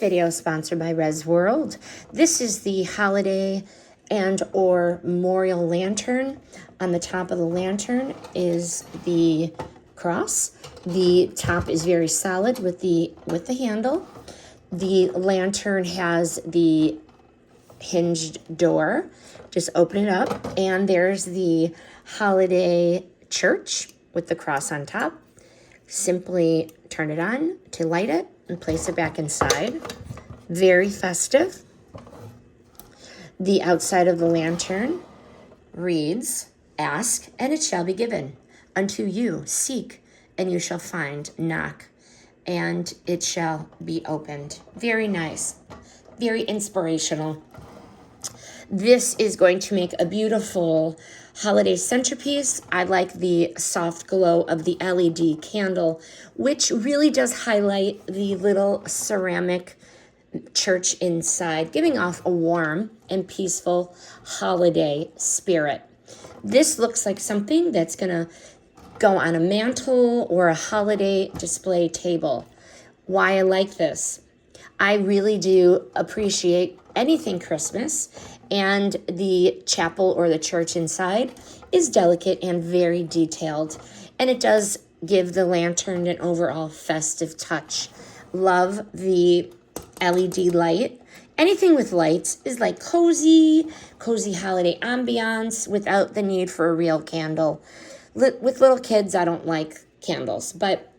Video sponsored by ResWRLD. This is the holiday and or memorial lantern. On the top of the lantern is the cross. The top is very solid with the handle. The lantern has the hinged door. Just open it up and there's the holiday church with the cross on top. Simply turn it on to light it and place it back inside. Very festive. The outside of the lantern reads, "Ask, and it shall be given unto you. Seek, and you shall find. Knock, and it shall be opened." Very nice. Very inspirational. This is going to make a beautiful holiday centerpiece. I like the soft glow of the LED candle, which really does highlight the little ceramic church inside, giving off a warm and peaceful holiday spirit. This looks like something that's gonna go on a mantle or a holiday display table. Why I like this? I really do appreciate anything Christmas, and the chapel or the church inside is delicate and very detailed, and it does give the lantern an overall festive touch. Love the LED light. Anything with lights is like cozy holiday ambiance without the need for a real candle. With little kids, I don't like candles, but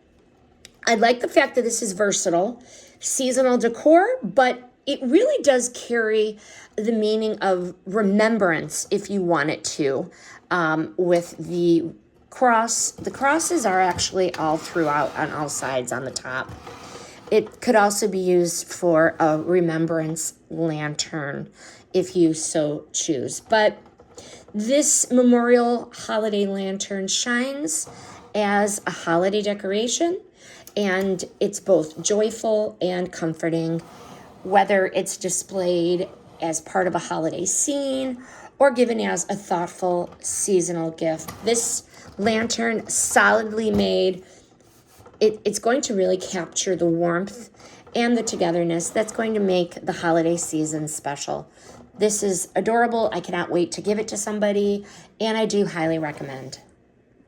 I like the fact that this is versatile, seasonal decor, but it really does carry the meaning of remembrance if you want it to, with the cross. The crosses are actually all throughout on all sides on the top. It could also be used for a remembrance lantern if you so choose. But this memorial holiday lantern shines as a holiday decoration, and it's both joyful and comforting, whether it's displayed as part of a holiday scene or given as a thoughtful seasonal gift. This lantern, solidly made, it's going to really capture the warmth and the togetherness that's going to make the holiday season special. This is adorable. I cannot wait to give it to somebody, and I do highly recommend.